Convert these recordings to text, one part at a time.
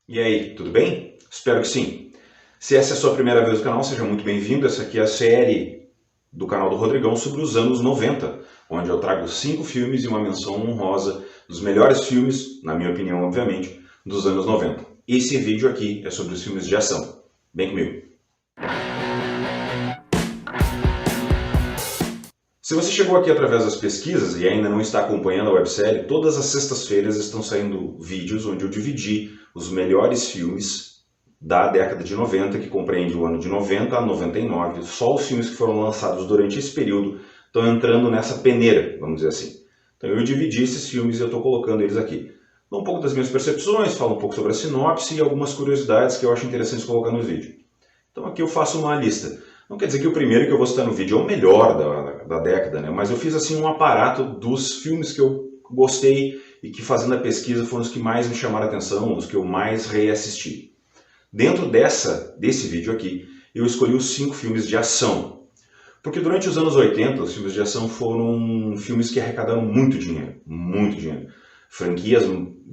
E aí, tudo bem? Espero que sim. Se essa é a sua primeira vez no canal, seja muito bem-vindo. Essa aqui é a série do canal do Rodrigão sobre os anos 90, onde eu trago 5 filmes e uma menção honrosa dos melhores filmes, na minha opinião, obviamente, dos anos 90. Esse vídeo aqui é sobre os filmes de ação. Vem comigo. Se você chegou aqui através das pesquisas e ainda não está acompanhando a websérie, todas as sextas-feiras estão saindo vídeos onde eu dividi os melhores filmes da década de 90, que compreende o ano de 90 a 99. Só os filmes que foram lançados durante esse período estão entrando nessa peneira, vamos dizer assim. Então eu dividi esses filmes e eu estou colocando eles aqui. Dou um pouco das minhas percepções, falo um pouco sobre a sinopse e algumas curiosidades que eu acho interessantes colocar no vídeo. Então aqui eu faço uma lista. Não quer dizer que o primeiro que eu vou citar no vídeo é o melhor da década, né? Mas eu fiz assim um aparato dos filmes que eu gostei e que, fazendo a pesquisa, foram os que mais me chamaram a atenção, os que eu mais reassisti. Dentro desse vídeo aqui, eu escolhi os 5 filmes de ação. Porque durante os anos 80, os filmes de ação foram filmes que arrecadaram muito dinheiro. Muito dinheiro. Franquias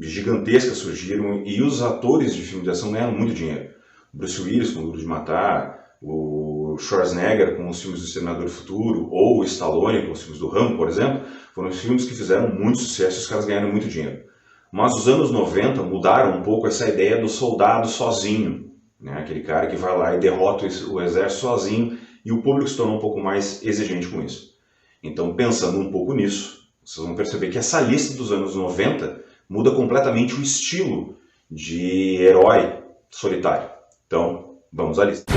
gigantescas surgiram e os atores de filmes de ação ganharam muito dinheiro. Bruce Willis com Duro de Matar, o Schwarzenegger com os filmes do Exterminador do Futuro, ou o Stallone com os filmes do Rambo, por exemplo, foram os filmes que fizeram muito sucesso e os caras ganharam muito dinheiro. Mas os anos 90 mudaram um pouco essa ideia do soldado sozinho, né? Aquele cara que vai lá e derrota o exército sozinho, e o público se tornou um pouco mais exigente com isso. Então, pensando um pouco nisso, vocês vão perceber que essa lista dos anos 90 muda completamente o estilo de herói solitário. Então, vamos à lista.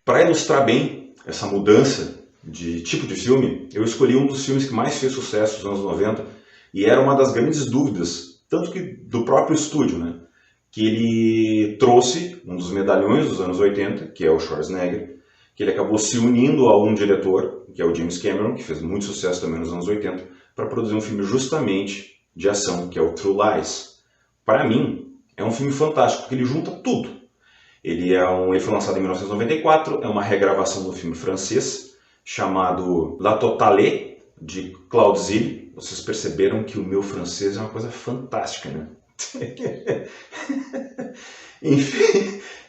Para ilustrar bem essa mudança de tipo de filme, eu escolhi um dos filmes que mais fez sucesso nos anos 90 e era uma das grandes dúvidas, tanto que do próprio estúdio, né? Que ele trouxe um dos medalhões dos anos 80, que é o Schwarzenegger, que ele acabou se unindo a um diretor, que é o James Cameron, que fez muito sucesso também nos anos 80, para produzir um filme justamente de ação, que é o True Lies. Para mim, é um filme fantástico, porque ele junta tudo. Ele foi lançado em 1994, é uma regravação do filme francês chamado La Totale, de Claude Zille. Vocês perceberam que o meu francês é uma coisa fantástica, né?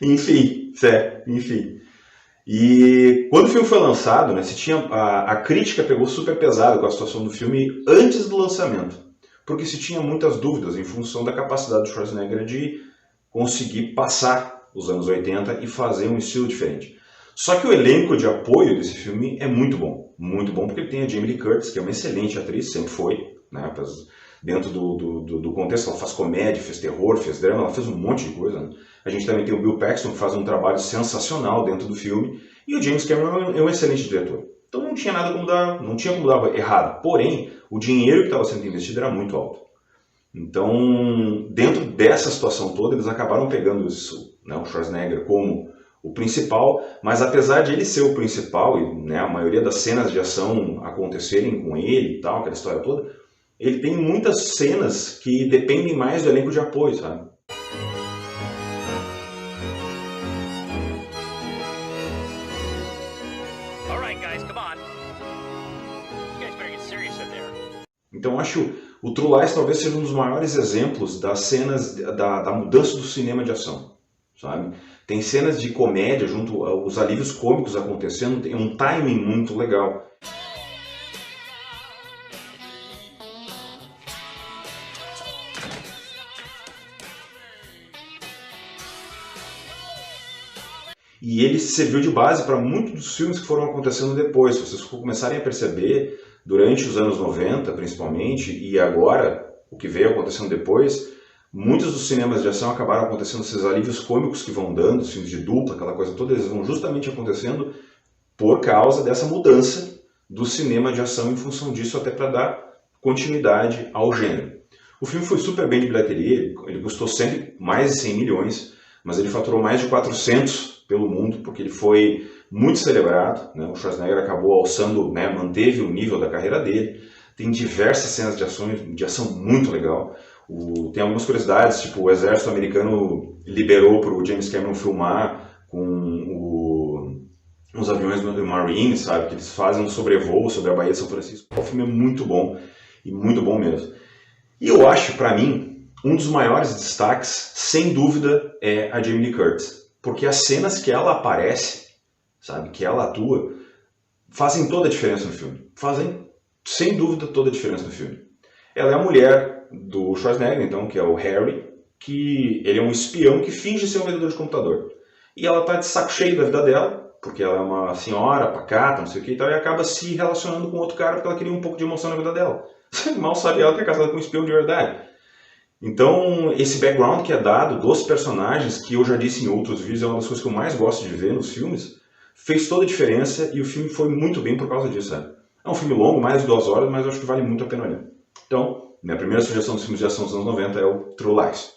enfim. E quando o filme foi lançado, né, a crítica pegou super pesado com a situação do filme antes do lançamento, porque se tinha muitas dúvidas em função da capacidade do Schwarzenegger de conseguir passar os anos 80 e fazer um estilo diferente. Só que o elenco de apoio desse filme é muito bom porque ele tem a Jamie Lee Curtis, que é uma excelente atriz, sempre foi, né? Dentro do contexto, ela faz comédia, fez terror, fez drama, ela fez um monte de coisa, né? A gente também tem o Bill Paxton, que faz um trabalho sensacional dentro do filme, e o James Cameron é um excelente diretor. Então não tinha nada como dar errado, porém, o dinheiro que estava sendo investido era muito alto. Então, dentro dessa situação toda, eles acabaram pegando isso, né, o Schwarzenegger como o principal, mas apesar de ele ser o principal, e né, a maioria das cenas de ação acontecerem com ele e tal, aquela história toda, ele tem muitas cenas que dependem mais do elenco de apoio, sabe? Então acho o True Lies talvez seja um dos maiores exemplos das cenas da mudança do cinema de ação, sabe? Tem cenas de comédia junto aos alívios cômicos acontecendo, tem um timing muito legal. E ele serviu de base para muitos dos filmes que foram acontecendo depois. Se vocês começarem a perceber, durante os anos 90 principalmente, e agora, o que veio acontecendo depois, muitos dos cinemas de ação acabaram acontecendo, esses alívios cômicos que vão dando, os filmes de dupla, aquela coisa toda, eles vão justamente acontecendo por causa dessa mudança do cinema de ação, em função disso, até para dar continuidade ao gênero. O filme foi super bem de bilheteria, ele custou sempre mais de 100 milhões, mas ele faturou mais de 400 pelo mundo, porque ele foi muito celebrado, né? O Schwarzenegger acabou alçando, né, manteve o nível da carreira dele, tem diversas cenas de ação muito legal. Tem algumas curiosidades, tipo o exército americano liberou para o James Cameron filmar com os aviões do Marine, sabe, que eles fazem um sobrevoo sobre a Baía de São Francisco. O filme é muito bom, e muito bom mesmo. E eu acho, para mim, um dos maiores destaques, sem dúvida, é a Jamie Lee Curtis. Porque as cenas que ela aparece, sabe, que ela atua, fazem toda a diferença no filme. Fazem, sem dúvida, toda a diferença no filme. Ela é a mulher do Schwarzenegger, então, que é o Harry, que ele é um espião que finge ser um vendedor de computador. E ela tá de saco cheio da vida dela, porque ela é uma senhora pacata, não sei o que e tal, e acaba se relacionando com outro cara porque ela queria um pouco de emoção na vida dela. Mal sabe ela que é casada com um espião de verdade. Então, esse background que é dado dos personagens, que eu já disse em outros vídeos, é uma das coisas que eu mais gosto de ver nos filmes, fez toda a diferença e o filme foi muito bem por causa disso, sabe? É um filme longo, mais de 2 horas, mas eu acho que vale muito a pena olhar. Então, minha primeira sugestão dos filmes de ação dos anos 90 é o True Lies.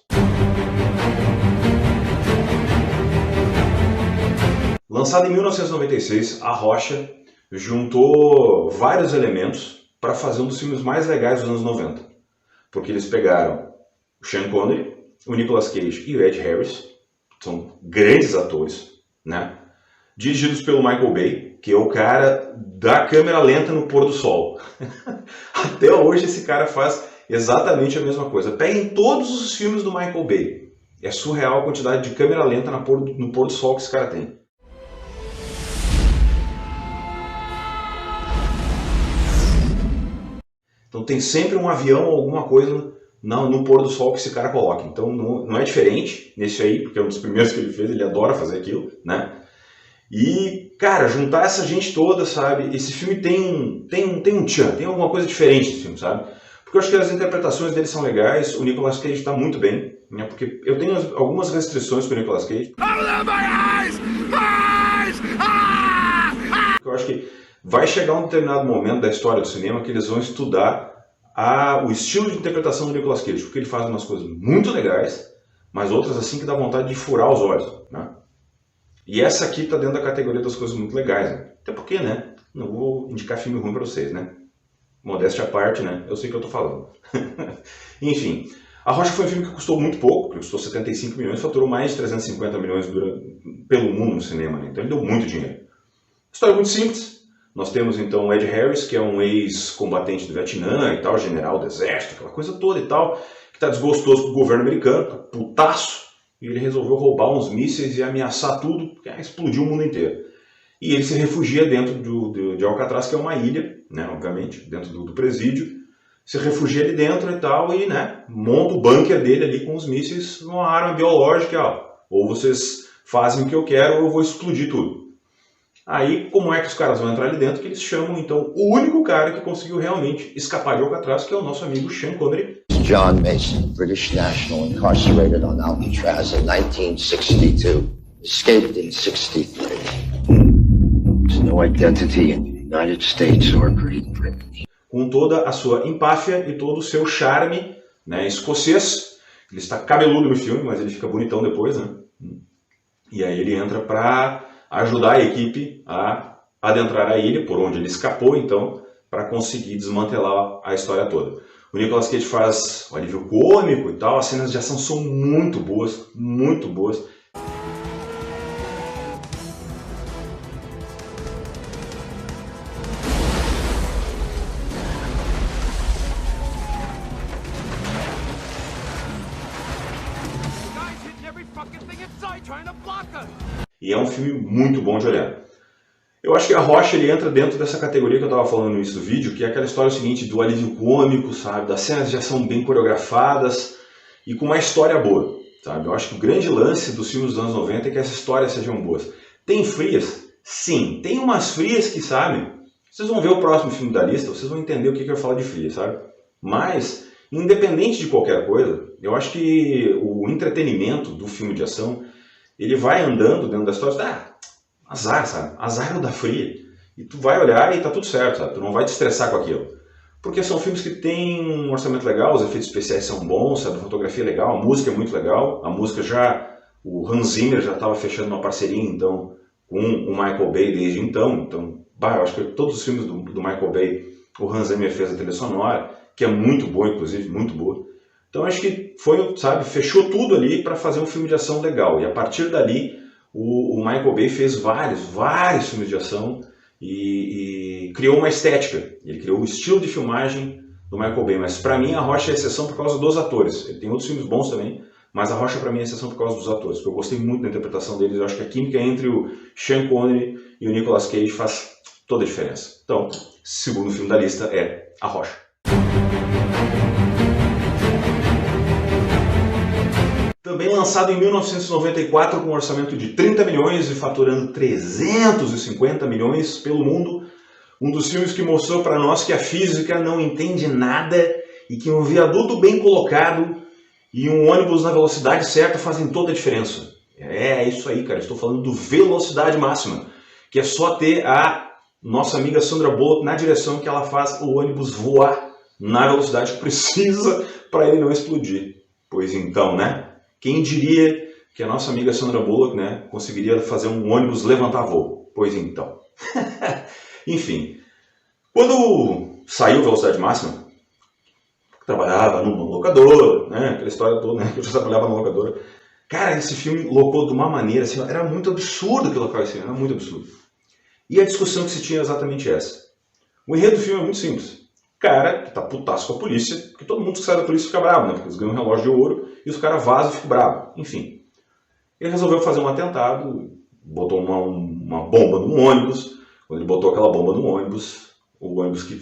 Lançado em 1996, A Rocha juntou vários elementos para fazer um dos filmes mais legais dos anos 90. Porque eles pegaram o Sean Connery, o Nicolas Cage e o Ed Harris, são grandes atores, né? Dirigidos pelo Michael Bay, que é o cara da câmera lenta no pôr do sol. Até hoje esse cara faz exatamente a mesma coisa. Peguem todos os filmes do Michael Bay. É surreal a quantidade de câmera lenta no pôr do sol que esse cara tem. Então tem sempre um avião ou alguma coisa no pôr do sol que esse cara coloca. Então não é diferente nesse aí, porque é um dos primeiros que ele fez, ele adora fazer aquilo, né? E, cara, juntar essa gente toda, sabe? Esse filme tem um tchan, tem alguma coisa diferente nesse filme, sabe? Porque eu acho que as interpretações dele são legais, o Nicolas Cage está muito bem, né? Porque eu tenho algumas restrições com o Nicolas Cage. Eu acho que vai chegar um determinado momento da história do cinema que eles vão estudar o estilo de interpretação do Nicolas Cage, porque ele faz umas coisas muito legais, mas outras assim que dá vontade de furar os olhos, né? E essa aqui está dentro da categoria das coisas muito legais, né? Até porque, né? Não vou indicar filme ruim para vocês, né? Modéstia à parte, né? Eu sei o que eu estou falando. Enfim, A Rocha foi um filme que custou muito pouco, custou 75 milhões, faturou mais de 350 milhões pelo mundo no cinema, né? Então ele deu muito dinheiro. História muito simples. Nós temos então o Ed Harris, que é um ex-combatente do Vietnã e tal, general do exército, aquela coisa toda e tal, que está desgostoso com o governo americano, tá putaço, e ele resolveu roubar uns mísseis e ameaçar tudo, porque explodiu o mundo inteiro. E ele se refugia dentro de Alcatraz, que é uma ilha, né, obviamente, dentro do presídio, se refugia ali dentro e tal, e né, monta o bunker dele ali com os mísseis, uma arma biológica, ó, ou vocês fazem o que eu quero ou eu vou explodir tudo. Aí, como é que os caras vão entrar ali dentro? Que eles chamam, então, o único cara que conseguiu realmente escapar de Alcatraz, que é o nosso amigo Sean Connery. John Mason, British national, incarcerated on Alcatraz in 1962. Escaped in 63. There's no identity in the United States or Great Britain. Com toda a sua empáfia e todo o seu charme, né, escocês. Ele está cabeludo no filme, mas ele fica bonitão depois, né? E aí ele entra para ajudar a equipe a adentrar a ilha, por onde ele escapou, então, para conseguir desmantelar a história toda. O Nicolas Cage faz o alívio cômico e tal, as cenas de ação são muito boas, muito boas. E é um filme muito bom de olhar. Eu acho que A Rocha ele entra dentro dessa categoria que eu estava falando no início do vídeo, que é aquela história seguinte do alívio cômico, sabe? Das cenas de ação bem coreografadas e com uma história boa, sabe? Eu acho que o grande lance dos filmes dos anos 90 é que essas histórias sejam boas. Tem frias? Sim. Tem umas frias que, sabe? Vocês vão ver o próximo filme da lista, vocês vão entender o que eu falo de fria, sabe? Mas, independente de qualquer coisa, eu acho que o entretenimento do filme de ação ele vai andando dentro da história, azar, sabe? Azar não dá fria. E tu vai olhar e tá tudo certo, sabe? Tu não vai te estressar com aquilo. Porque são filmes que têm um orçamento legal, os efeitos especiais são bons, sabe? A fotografia é legal, a música é muito legal. A música o Hans Zimmer já estava fechando uma parceria, então, com o Michael Bay desde então. Então, eu acho que todos os filmes do Michael Bay, o Hans Zimmer fez a trilha sonora, que é muito boa, inclusive, muito boa. Então acho que foi, sabe, fechou tudo ali para fazer um filme de ação legal. E a partir dali, o Michael Bay fez vários filmes de ação e criou uma estética. Ele criou um estilo de filmagem do Michael Bay, mas pra mim A Rocha é exceção por causa dos atores. Ele tem outros filmes bons também, mas A Rocha pra mim é exceção por causa dos atores, porque eu gostei muito da interpretação deles. Eu acho que a química entre o Sean Connery e o Nicolas Cage faz toda a diferença. Então, segundo filme da lista é A Rocha. Também lançado em 1994 com um orçamento de 30 milhões e faturando 350 milhões pelo mundo, um dos filmes que mostrou para nós que a física não entende nada e que um viaduto bem colocado e um ônibus na velocidade certa fazem toda a diferença. É isso aí, cara. Estou falando do Velocidade Máxima, que é só ter a nossa amiga Sandra Bullock na direção que ela faz o ônibus voar na velocidade que precisa para ele não explodir. Pois então, né? Quem diria que a nossa amiga Sandra Bullock, né, conseguiria fazer um ônibus levantar voo? Pois então. Enfim, quando saiu Velocidade Máxima, trabalhava numa locadora, né, aquela história toda, né, que eu já trabalhava numa locadora. Cara, esse filme locou de uma maneira, assim, era muito absurdo que locava esse filme, era muito absurdo. E a discussão que se tinha é exatamente essa. O enredo do filme é muito simples. Cara que tá putaço com a polícia, porque todo mundo que sai da polícia fica bravo, né, porque eles ganham um relógio de ouro e os caras vazam e ficam bravos. Enfim, ele resolveu fazer um atentado, botou uma bomba no ônibus. Quando ele botou aquela bomba no ônibus, o ônibus que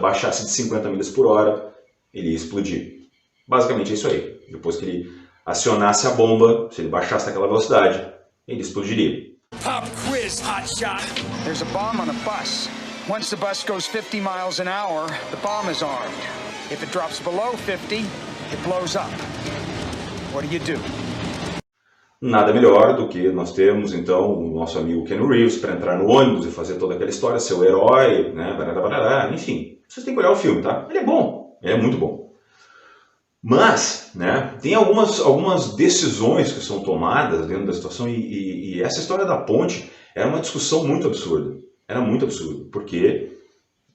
baixasse de 50 milhas por hora, ele ia explodir. Basicamente é isso aí. Depois que ele acionasse a bomba, se ele baixasse aquela velocidade, ele explodiria. Pop quiz, hotshot. There's a bomb on a bus. Once the bus goes 50 miles an hour, the bomb is armed. If it drops below 50, it blows up. What do? Nada melhor do que nós temos, então, o nosso amigo Keanu Reeves para entrar no ônibus e fazer toda aquela história, ser o herói, né, enfim. Vocês têm que olhar o filme, tá? Ele é bom, ele é muito bom. Mas, né, tem algumas decisões que são tomadas dentro da situação e essa história da ponte era uma discussão muito absurda. Era muito absurdo, porque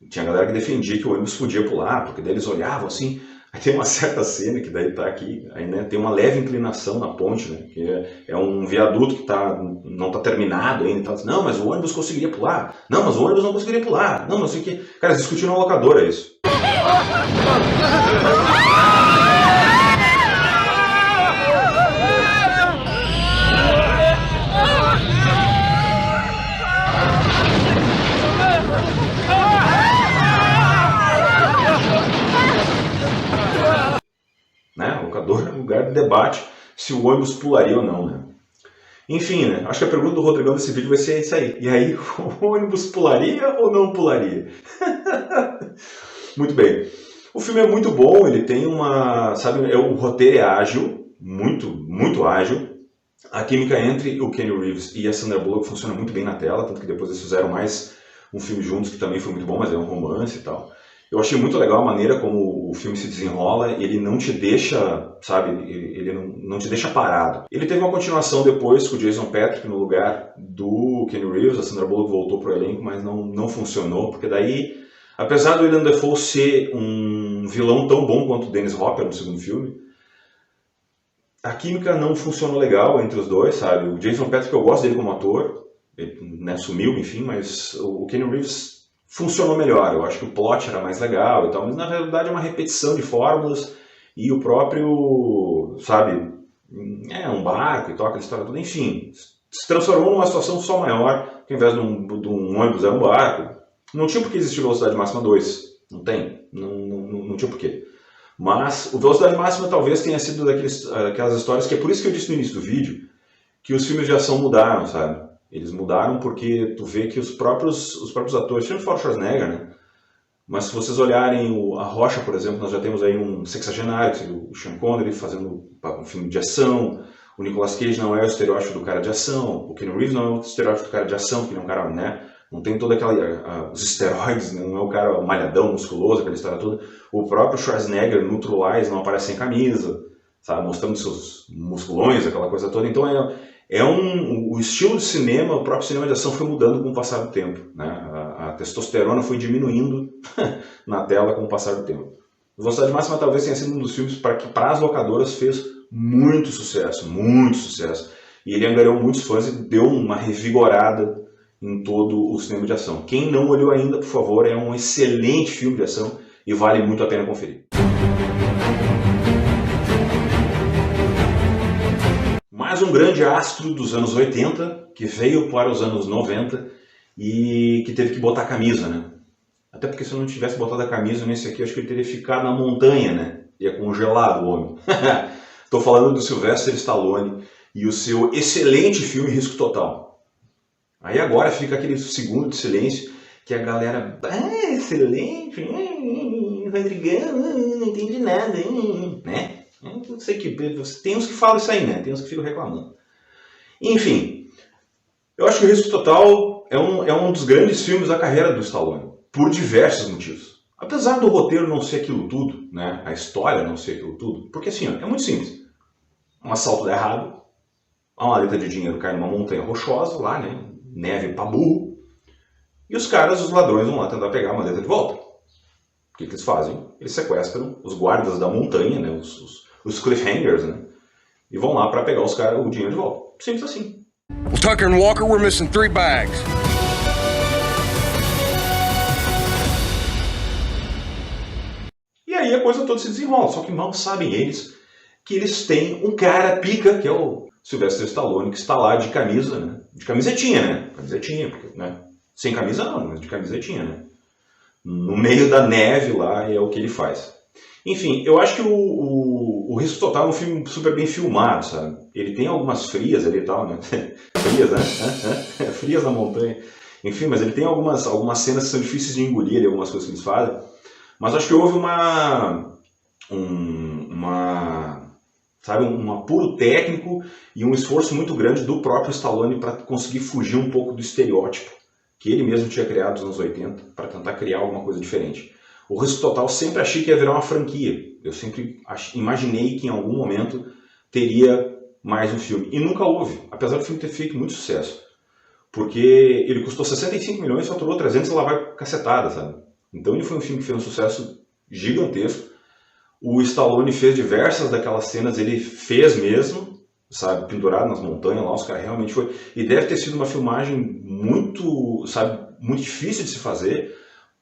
tinha galera que defendia que o ônibus podia pular, porque daí eles olhavam assim. Aí tem uma certa cena que daí tá aqui, aí, né, tem uma leve inclinação na ponte, né, que é um viaduto que não tá terminado ainda, então, não, mas o ônibus conseguiria pular, não, mas o ônibus não conseguiria pular, não sei o que. Cara, eles discutiram na locadora isso. Né? Locadora é um lugar de debate se o ônibus pularia ou não, né? Enfim, né? Acho que a pergunta do Rodrigão desse vídeo vai ser isso aí. E aí, o ônibus pularia ou não pularia? Muito bem. O filme é muito bom, ele tem o roteiro é ágil, muito ágil. A química entre o Keanu Reeves e a Sandra Bullock funciona muito bem na tela, tanto que depois eles fizeram mais um filme juntos que também foi muito bom, mas é um romance e tal. Eu achei muito legal a maneira como o filme se desenrola, ele não te deixa, sabe, ele não te deixa parado. Ele teve uma continuação depois com o Jason Patric no lugar do Keanu Reeves, a Sandra Bullock voltou pro elenco, mas não funcionou, porque daí, apesar do Willem Dafoe ser um vilão tão bom quanto o Dennis Hopper no segundo filme, a química não funcionou legal entre os dois, sabe. O Jason Patric, eu gosto dele como ator, ele, né, sumiu, enfim, mas o Keanu Reeves funcionou melhor. Eu acho que o plot era mais legal e tal, mas na verdade é uma repetição de fórmulas e o próprio, sabe, um barco e tal, aquela história toda, enfim, se transformou numa situação só maior, que ao invés de um ônibus era um barco. Não tinha por que existir Velocidade Máxima 2, não tem, não tinha por quê. Mas o Velocidade Máxima talvez tenha sido daquelas histórias que é por isso que eu disse no início do vídeo, que os filmes de ação mudaram, sabe? Eles mudaram porque tu vê que os próprios atores, sempre fora o Schwarzenegger, né? Mas se vocês olharem A Rocha, por exemplo, nós já temos aí um sexagenário, o Sean Connery fazendo um filme de ação, o Nicolas Cage não é o estereótipo do cara de ação, o Keanu Reeves não é o estereótipo do cara de ação, porque ele é um cara, né? Não tem toda os esteroides, né? Não é o cara malhadão, musculoso, aquela história toda. O próprio Schwarzenegger no True Lies não aparece sem camisa, sabe? Mostrando seus musculões, aquela coisa toda. Então o estilo de cinema, o próprio cinema de ação foi mudando com o passar do tempo, né? A testosterona foi diminuindo na tela com o passar do tempo. Velocidade Máxima talvez tenha sido um dos filmes que para as locadoras fez muito sucesso, e ele angariou muitos fãs e deu uma revigorada em todo o cinema de ação. Quem não olhou ainda, por favor, é um excelente filme de ação, e vale muito a pena conferir. Mais um grande astro dos anos 80, que veio para os anos 90 e que teve que botar a camisa, né? Até porque se eu não tivesse botado a camisa nesse aqui, acho que ele teria ficado na montanha, né? Ia congelado o homem. Estou falando do Sylvester Stallone e o seu excelente filme Risco Total. Aí agora fica aquele segundo de silêncio que a galera... Ah, excelente, Rodrigão, não entendi nada, né? Não sei que... Tem uns que falam isso aí, né? Tem uns que ficam reclamando. Enfim, eu acho que o Risco Total é um dos grandes filmes da carreira do Stallone, por diversos motivos. Apesar do roteiro não ser aquilo tudo, né? A história não ser aquilo tudo, porque assim, é muito simples. Um assalto dá errado, uma maleta de dinheiro cai numa montanha rochosa, lá, né? Neve pra burro, e os caras, os ladrões, vão lá tentar pegar a maleta de volta. O que eles fazem? Eles sequestram os guardas da montanha, né? Os cliffhangers, né? E vão lá para pegar os caras, o dinheiro de volta. Simples assim. Well, Tucker and Walker, we're missing 3 bags. E aí a coisa toda se desenrola, só que mal sabem eles que eles têm um cara pica, que é o Sylvester Stallone, que está lá de camisa, né? De camisetinha, né? Camisetinha, porque, né? Sem camisa não, mas de camisetinha, né? No meio da neve lá, é o que ele faz. Enfim, eu acho que o Risco Total é um filme super bem filmado, sabe? Ele tem algumas frias ali e tal, né? Frias, né? Frias na montanha. Enfim, mas ele tem algumas cenas que são difíceis de engolir, ali, algumas coisas que eles fazem. Mas acho que houve um apuro técnico e um esforço muito grande do próprio Stallone para conseguir fugir um pouco do estereótipo que ele mesmo tinha criado nos anos 80, para tentar criar alguma coisa diferente. O Risco Total sempre achei que ia virar uma franquia. Eu sempre imaginei que em algum momento teria mais um filme. E nunca houve, apesar do filme ter feito muito sucesso. Porque ele custou 65 milhões e faturou 300 e lá vai cacetada, sabe? Então ele foi um filme que fez um sucesso gigantesco. O Stallone fez diversas daquelas cenas, ele fez mesmo, sabe? Pendurado nas montanhas lá, os caras realmente foi... E deve ter sido uma filmagem muito, sabe? Muito difícil de se fazer.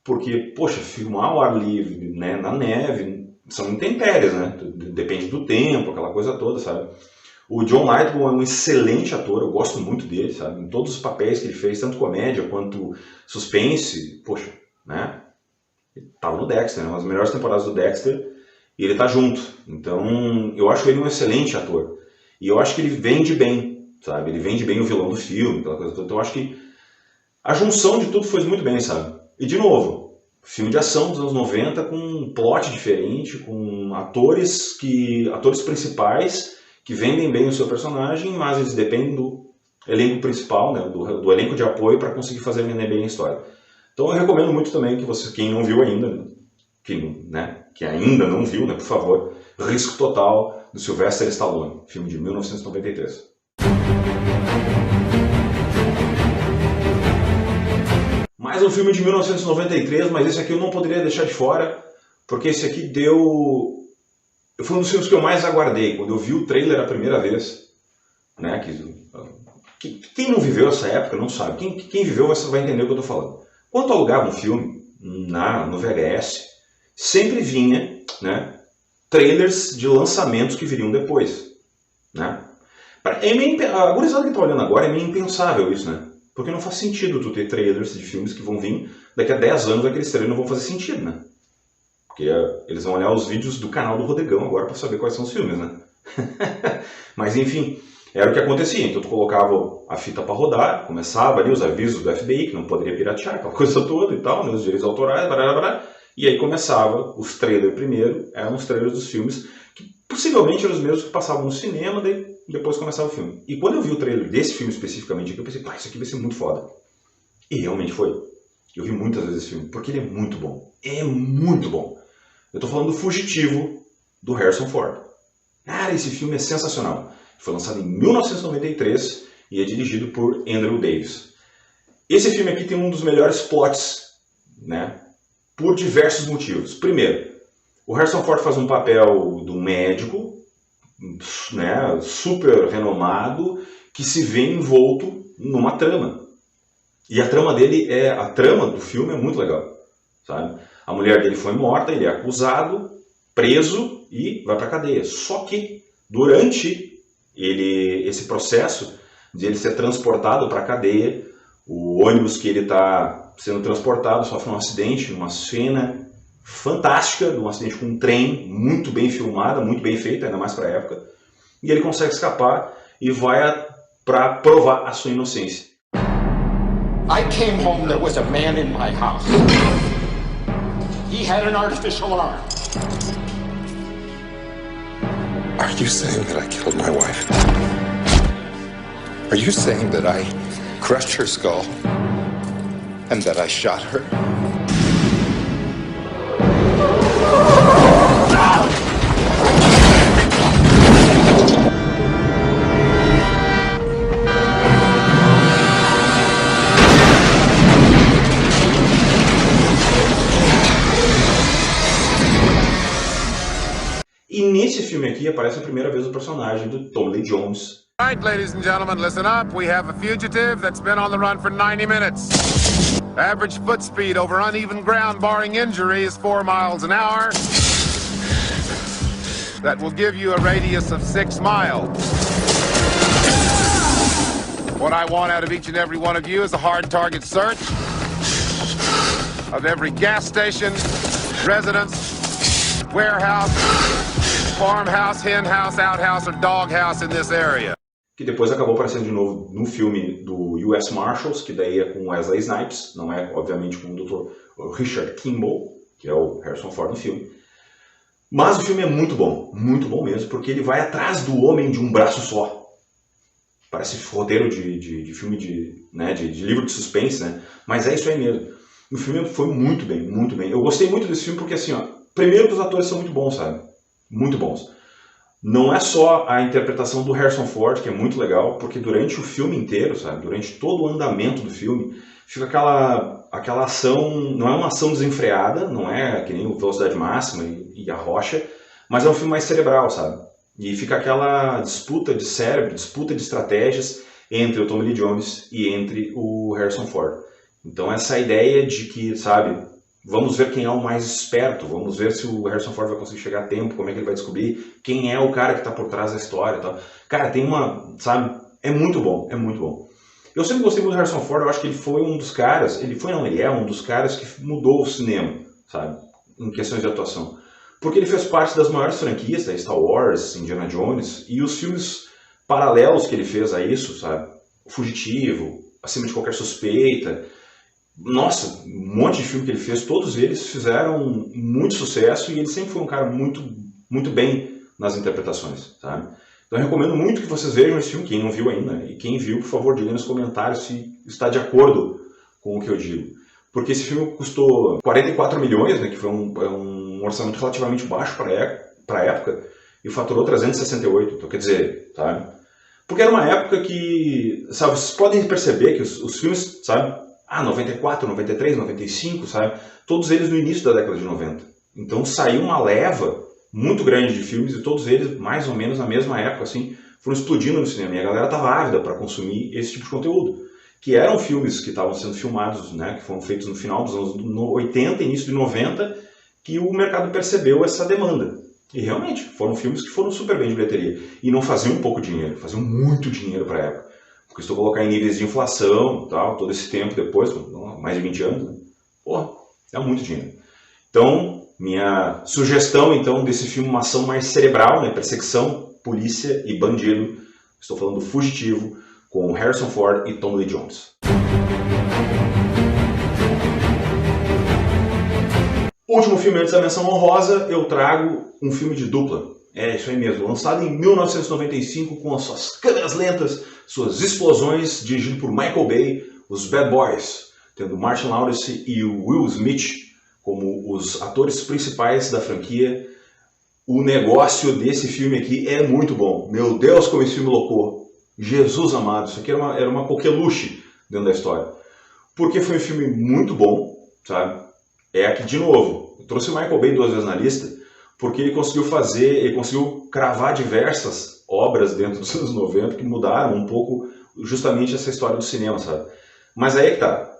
Porque, poxa, filmar ao ar livre, né, na neve, são intempéries, né? Depende do tempo, aquela coisa toda, sabe? O John Lithgow é um excelente ator, eu gosto muito dele, sabe? Em todos os papéis que ele fez, tanto comédia quanto suspense, poxa, né? Ele tava no Dexter, né? Uma das melhores temporadas do Dexter, e ele tá junto. Então, eu acho ele um excelente ator. E eu acho que ele vende bem, sabe? Ele vende bem o vilão do filme, aquela coisa toda. Então, eu acho que a junção de tudo foi muito bem, sabe? E de novo, filme de ação dos anos 90 com um plot diferente, com atores principais que vendem bem o seu personagem, mas eles dependem do elenco principal, né, do elenco de apoio para conseguir fazer vender bem a história. Então eu recomendo muito também que você, quem não viu ainda, que ainda não viu, né, por favor, Risco Total, do Sylvester Stallone, filme de 1993. Mais um filme de 1993, mas esse aqui eu não poderia deixar de fora, porque esse aqui foi um dos filmes que eu mais aguardei. Quando eu vi o trailer a primeira vez, né? Quem não viveu essa época não sabe. Quem viveu vai entender o que eu estou falando. Quando eu alugava um filme no VHS, sempre vinha, né, trailers de lançamentos que viriam depois, né? A gurizada que está olhando agora é meio impensável isso, né? Porque não faz sentido tu ter trailers de filmes que vão vir daqui a 10 anos, aqueles trailers não vão fazer sentido, né? Porque eles vão olhar os vídeos do canal do Rodrigão agora para saber quais são os filmes, né? Mas enfim, era o que acontecia. Então tu colocava a fita para rodar, começava ali os avisos do FBI, que não poderia piratear, aquela coisa toda e tal, né? Os direitos autorais, e aí começava os trailers primeiro, eram os trailers dos filmes, que possivelmente eram os mesmos que passavam no cinema, daí depois começava o filme. E quando eu vi o trailer desse filme especificamente aqui, eu pensei, pá, isso aqui vai ser muito foda. E realmente foi. Eu vi muitas vezes esse filme, porque ele é muito bom. É muito bom. Eu tô falando do Fugitivo, do Harrison Ford. Cara, esse filme é sensacional. Foi lançado em 1993 e é dirigido por Andrew Davis. Esse filme aqui tem um dos melhores plots, né? Por diversos motivos. Primeiro, o Harrison Ford faz um papel de um médico, né, super renomado, que se vê envolto numa trama. E a trama do filme é muito legal, sabe? A mulher dele foi morta, ele é acusado, preso e vai para a cadeia. Só que durante esse processo de ele ser transportado para a cadeia, o ônibus que ele está sendo transportado sofre um acidente, uma cena fantástica, de um acidente com um trem, muito bem filmada, muito bem feita, ainda mais para a época, e ele consegue escapar e vai para provar a sua inocência. I came home, there was a man in my house. He had an artificial arm. Are you saying that I killed my wife? Are you saying that I crushed her skull and that I shot her? E nesse filme aqui aparece a primeira vez o personagem do Tommy Lee Jones. All right, ladies and gentlemen, listen up. We have a fugitive that's been on the run for 90 minutes. Average foot speed over uneven ground barring injury is 4 miles an hour. That will give you a radius of 6 miles. What I want out of each and every one of you is a hard target search of every gas station, residence, warehouse, farmhouse, hen house, outhouse, or dog house in this area. Que depois acabou aparecendo de novo no filme do US Marshals, que daí é com Wesley Snipes, não é obviamente com o Dr. Richard Kimball, que é o Harrison Ford no filme. Mas o filme é muito bom mesmo, porque ele vai atrás do homem de um braço só. Parece roteiro de filme de livro de suspense, né? Mas é isso aí mesmo. O filme foi muito bem, muito bem. Eu gostei muito desse filme porque, assim, ó, primeiro que os atores são muito bons, sabe? Muito bons. Não é só a interpretação do Harrison Ford, que é muito legal, porque durante o filme inteiro, sabe? Durante todo o andamento do filme, fica aquela ação, não é uma ação desenfreada, não é que nem o Velocidade Máxima e A Rocha, mas é um filme mais cerebral, sabe? E fica aquela disputa de cérebro, disputa de estratégias entre o Tommy Lee Jones e entre o Harrison Ford. Então essa ideia de que, sabe, vamos ver quem é o mais esperto, vamos ver se o Harrison Ford vai conseguir chegar a tempo, como é que ele vai descobrir quem é o cara que está por trás da história e tal. Cara, tem uma, sabe, é muito bom, é muito bom. Eu sempre gostei muito do Harrison Ford, eu acho que ele foi um dos caras, ele é um dos caras que mudou o cinema, sabe, em questões de atuação. Porque ele fez parte das maiores franquias, da Star Wars, Indiana Jones, e os filmes paralelos que ele fez a isso, sabe, O Fugitivo, Acima de Qualquer Suspeita, nossa, um monte de filme que ele fez, todos eles fizeram muito sucesso e ele sempre foi um cara muito bem nas interpretações, sabe? Então eu recomendo muito que vocês vejam esse filme, quem não viu ainda, e quem viu, por favor, diga nos comentários se está de acordo com o que eu digo. Porque esse filme custou 44 milhões, né, que foi um orçamento relativamente baixo para a época, e faturou 368, então quer dizer, sabe? Porque era uma época que, sabe, vocês podem perceber que os filmes, sabe, 94, 93, 95, sabe, todos eles no início da década de 90. Então saiu uma leva muito grande de filmes e todos eles, mais ou menos na mesma época, assim, foram explodindo no cinema. E a galera estava ávida para consumir esse tipo de conteúdo. Que eram filmes que estavam sendo filmados, né, que foram feitos no final dos anos 80, início de 90, que o mercado percebeu essa demanda. E realmente, foram filmes que foram super bem de bilheteria. E não faziam pouco dinheiro, faziam muito dinheiro para a época. Porque se tu colocar em níveis de inflação, tal, todo esse tempo depois, mais de 20 anos, né, porra, é muito dinheiro. Então, minha sugestão, então, desse filme, uma ação mais cerebral, né, perseguição, polícia e bandido, estou falando do Fugitivo, com Harrison Ford e Tommy Lee Jones. Último filme antes da menção honrosa, eu trago um filme de dupla. É isso aí mesmo, lançado em 1995 com as suas câmeras lentas, suas explosões, dirigido por Michael Bay, os Bad Boys, tendo Martin Lawrence e Will Smith como os atores principais da franquia. O negócio desse filme aqui é muito bom. Meu Deus, como esse filme locou. Jesus amado, isso aqui era uma coqueluche dentro da história. Porque foi um filme muito bom, sabe? É aqui de novo, eu trouxe o Michael Bay 2 vezes na lista, porque ele conseguiu cravar diversas obras dentro dos anos 90 que mudaram um pouco justamente essa história do cinema, sabe? Mas aí é que tá.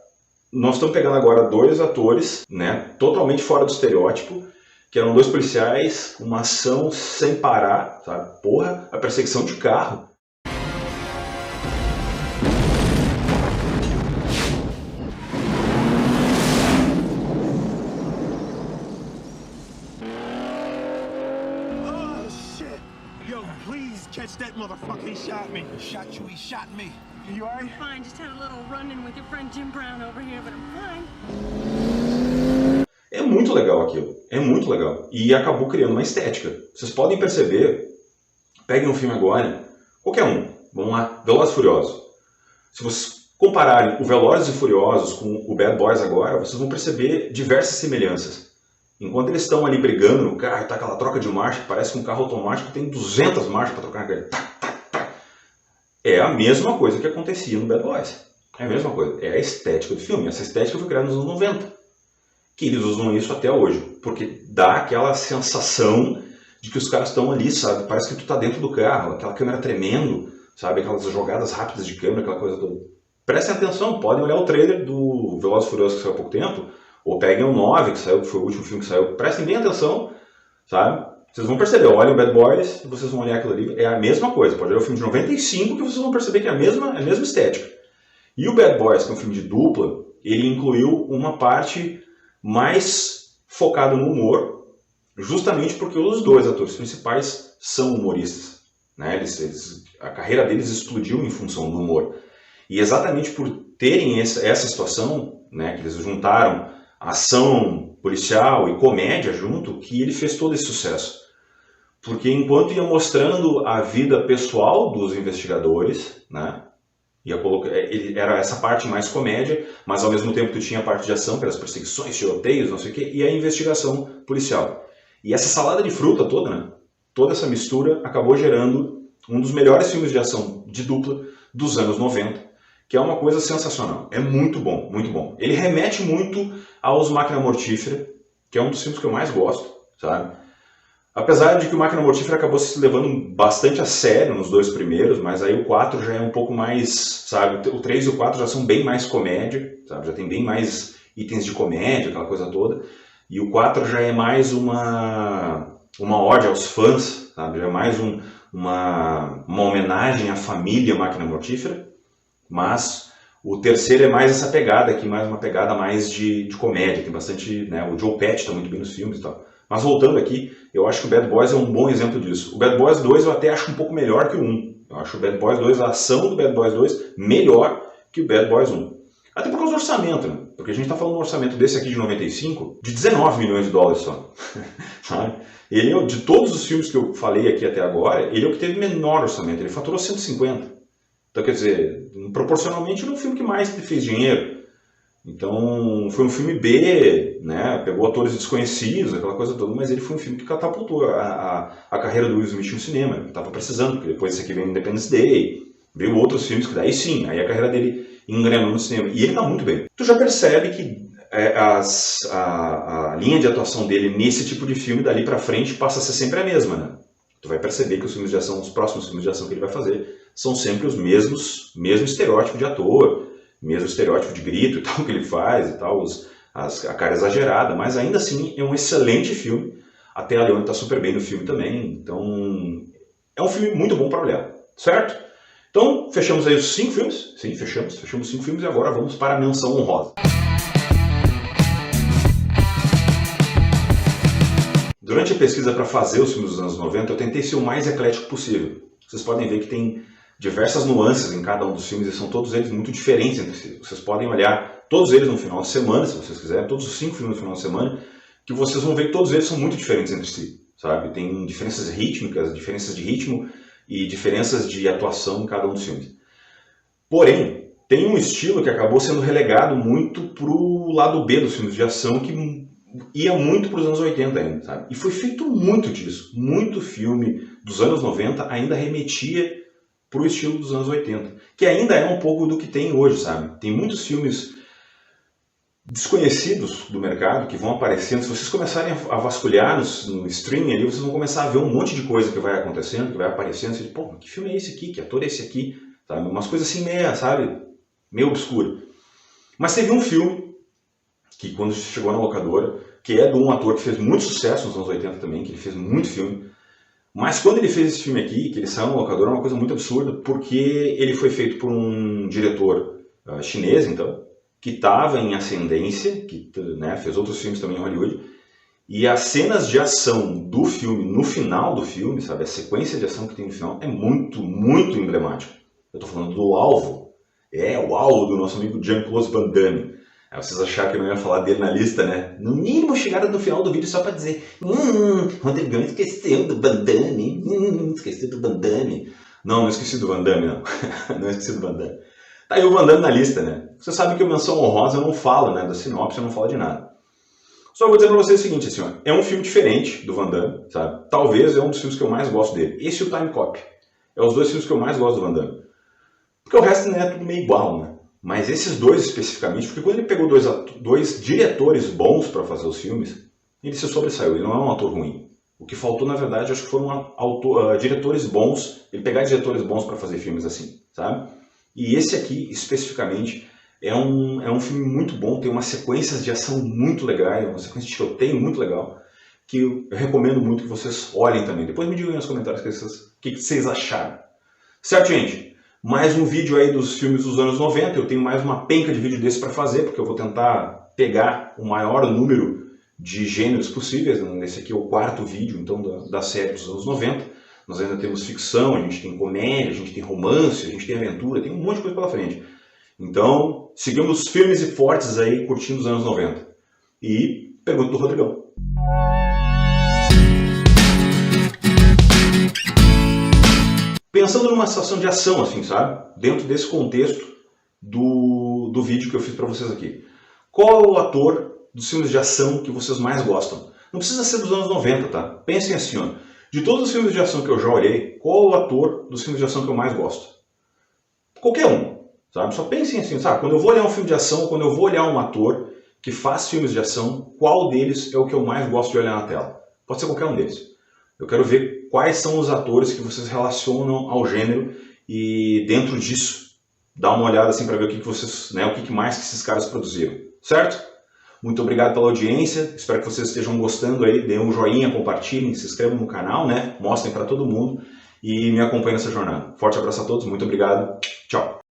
nós estamos pegando agora dois atores, né, totalmente fora do estereótipo, que eram dois policiais, uma ação sem parar, sabe? Porra, a perseguição de carro. Oh, shit. Yo, please catch that motherfucker. He shot me. He shot you, he shot me. You alright? Fine, just had a little run-in with your friend Jim Brown over here, but I'm fine. É muito legal aquilo, é muito legal. E acabou criando uma estética. Vocês podem perceber, peguem um filme agora, qualquer um, vamos lá, Velozes e Furiosos. Se vocês compararem o Velozes e Furiosos com o Bad Boys agora, vocês vão perceber diversas semelhanças. Enquanto eles estão ali brigando no carro, tá aquela troca de marcha, que parece que um carro automático tem 200 marchas para trocar naquele. É a mesma coisa que acontecia no Bad Boys. É a mesma coisa, é a estética do filme. Essa estética foi criada nos anos 90. Que eles usam isso até hoje, porque dá aquela sensação de que os caras estão ali, sabe? Parece que tu tá dentro do carro, aquela câmera tremendo, sabe? Aquelas jogadas rápidas de câmera, aquela coisa toda. Prestem atenção, podem olhar o trailer do Velozes e Furiosos que saiu há pouco tempo, ou peguem o 9, que saiu, que foi o último filme que saiu. Prestem bem atenção, sabe? Vocês vão perceber, olhem o Bad Boys e vocês vão olhar aquilo ali, é a mesma coisa. Pode olhar o filme de 95 que vocês vão perceber que é a mesma estética. E o Bad Boys, que é um filme de dupla, ele incluiu uma parte mais focado no humor, justamente porque os dois atores principais são humoristas, né? A carreira deles explodiu em função do humor. E exatamente por terem essa situação, né, que eles juntaram ação policial e comédia junto, que ele fez todo esse sucesso. Porque enquanto ia mostrando a vida pessoal dos investigadores, né, era essa parte mais comédia, mas ao mesmo tempo tu tinha a parte de ação, que eram as perseguições, tiroteios, não sei o quê, e a investigação policial. E essa salada de fruta toda, né, toda essa mistura acabou gerando um dos melhores filmes de ação de dupla dos anos 90, que é uma coisa sensacional. É muito bom, muito bom. Ele remete muito aos Máquina Mortífera, que é um dos filmes que eu mais gosto, sabe? Apesar de que o Máquina Mortífera acabou se levando bastante a sério nos dois primeiros, mas aí o 4 já é um pouco mais, sabe, o 3 e o 4 já são bem mais comédia, sabe, já tem bem mais itens de comédia, aquela coisa toda, e o 4 já é mais uma ode aos fãs, sabe, já é mais uma homenagem à família Máquina Mortífera, mas o terceiro é mais essa pegada aqui, mais uma pegada mais de comédia, tem bastante, né, o Joe Pesci está muito bem nos filmes e tal. Mas voltando aqui, eu acho que o Bad Boys é um bom exemplo disso. O Bad Boys 2 eu até acho um pouco melhor que o 1. Eu acho o Bad Boys 2, a ação do Bad Boys 2, melhor que o Bad Boys 1. Até por causa do orçamento, né? Porque a gente está falando de um orçamento desse aqui de 95, de 19 milhões de dólares só. Sabe? Ele, de todos os filmes que eu falei aqui até agora, ele é o que teve menor orçamento. Ele faturou 150. Então, quer dizer, proporcionalmente ele é um filme que mais fez dinheiro. Então, foi um filme B, né? Pegou atores desconhecidos, aquela coisa toda, mas ele foi um filme que catapultou a carreira do Will Smith no cinema, que estava precisando, porque depois esse aqui veio Independence Day, veio outros filmes que daí sim, aí a carreira dele engrenou no cinema. E ele está muito bem. Tu já percebe que a linha de atuação dele nesse tipo de filme, dali pra frente, passa a ser sempre a mesma, né? Tu vai perceber que os filmes de ação, os próximos filmes de ação que ele vai fazer, são sempre os mesmo estereótipo de ator, mesmo estereótipo de grito e tal que ele faz e tal, a cara exagerada, mas ainda assim é um excelente filme. A Téa Leoni está super bem no filme também, então é um filme muito bom para olhar, certo? Então fechamos aí os 5 filmes, sim, fechamos 5 filmes e agora vamos para a menção honrosa. Durante a pesquisa para fazer os filmes dos anos 90, eu tentei ser o mais eclético possível. Vocês podem ver que tem diversas nuances em cada um dos filmes e são todos eles muito diferentes entre si. Vocês podem olhar todos eles no final de semana, se vocês quiserem, todos os 5 filmes no final de semana, que vocês vão ver que todos eles são muito diferentes entre si, sabe? Tem diferenças rítmicas, diferenças de ritmo e diferenças de atuação em cada um dos filmes. Porém, tem um estilo que acabou sendo relegado muito pro lado B dos filmes de ação, que ia muito para os anos 80 ainda, sabe? E foi feito muito disso. Muito filme dos anos 90 ainda remetia para o estilo dos anos 80, que ainda é um pouco do que tem hoje, sabe? Tem muitos filmes desconhecidos do mercado que vão aparecendo. Se vocês começarem a vasculhar no streaming ali, vocês vão começar a ver um monte de coisa que vai acontecendo, que vai aparecendo. Você diz, pô, que filme é esse aqui? Que ator é esse aqui? Sabe? Umas coisas assim meio, sabe? Meio obscuro. Mas teve um filme que quando chegou na locadora, que é de um ator que fez muito sucesso nos anos 80 também, que ele fez muito filme, mas quando ele fez esse filme aqui, que ele saiu na locadora, é uma coisa muito absurda, porque ele foi feito por um diretor chinês, então, que estava em ascendência, que né, fez outros filmes também em Hollywood, e as cenas de ação do filme, no final do filme, sabe, a sequência de ação que tem no final é muito, muito emblemática. Eu estou falando do alvo, o alvo do nosso amigo Jean-Claude Van Damme. Aí vocês acharam que eu não ia falar dele na lista, né? No mínimo chegaram no final do vídeo só para dizer Rodrigão esqueceu do Van Damme, esqueceu do Van Damme. Não esqueci do Van Damme, não. Não esqueci do Van Damme. Tá aí o Van Damme na lista, né? Você sabe que a menção honrosa eu não falo, né? Da sinopse eu não falo de nada. Só vou dizer pra vocês o seguinte, assim, ó, é um filme diferente do Van Damme, sabe? Talvez é um dos filmes que eu mais gosto dele. Esse e o Time Cop. É os dois filmes que eu mais gosto do Van Damme. Porque o resto não é tudo meio igual, né? Mas esses dois especificamente, porque quando ele pegou dois diretores bons para fazer os filmes, ele se sobressaiu, ele não é um ator ruim. O que faltou, na verdade, acho que foram diretores bons, ele pegar diretores bons para fazer filmes assim, sabe? E esse aqui, especificamente, é um filme muito bom, tem umas sequências de ação muito legais, uma sequência de tiroteio muito legal, que eu recomendo muito que vocês olhem também. Depois me digam aí nos comentários o que vocês acharam. Certo, gente? Mais um vídeo aí dos filmes dos anos 90, eu tenho mais uma penca de vídeo desse para fazer, porque eu vou tentar pegar o maior número de gêneros possíveis. Esse aqui é o 4º vídeo, então, da série dos anos 90. Nós ainda temos ficção, a gente tem comédia, a gente tem romance, a gente tem aventura, tem um monte de coisa pela frente. Então, seguimos firmes e fortes aí, curtindo os anos 90. E pergunta do Rodrigão. Pensando numa situação de ação, assim, sabe? Dentro desse contexto do vídeo que eu fiz para vocês aqui. Qual é o ator dos filmes de ação que vocês mais gostam? Não precisa ser dos anos 90, tá? Pensem assim, ó. De todos os filmes de ação que eu já olhei, qual é o ator dos filmes de ação que eu mais gosto? Qualquer um, sabe? Só pensem assim, sabe? Quando eu vou olhar um filme de ação, quando eu vou olhar um ator que faz filmes de ação, qual deles é o que eu mais gosto de olhar na tela? Pode ser qualquer um deles. Eu quero ver quais são os atores que vocês relacionam ao gênero e dentro disso, dá uma olhada assim para ver o que mais que esses caras produziram, certo? Muito obrigado pela audiência, espero que vocês estejam gostando aí, deem um joinha, compartilhem, se inscrevam no canal, né? Mostrem para todo mundo e me acompanhem nessa jornada. Forte abraço a todos, muito obrigado.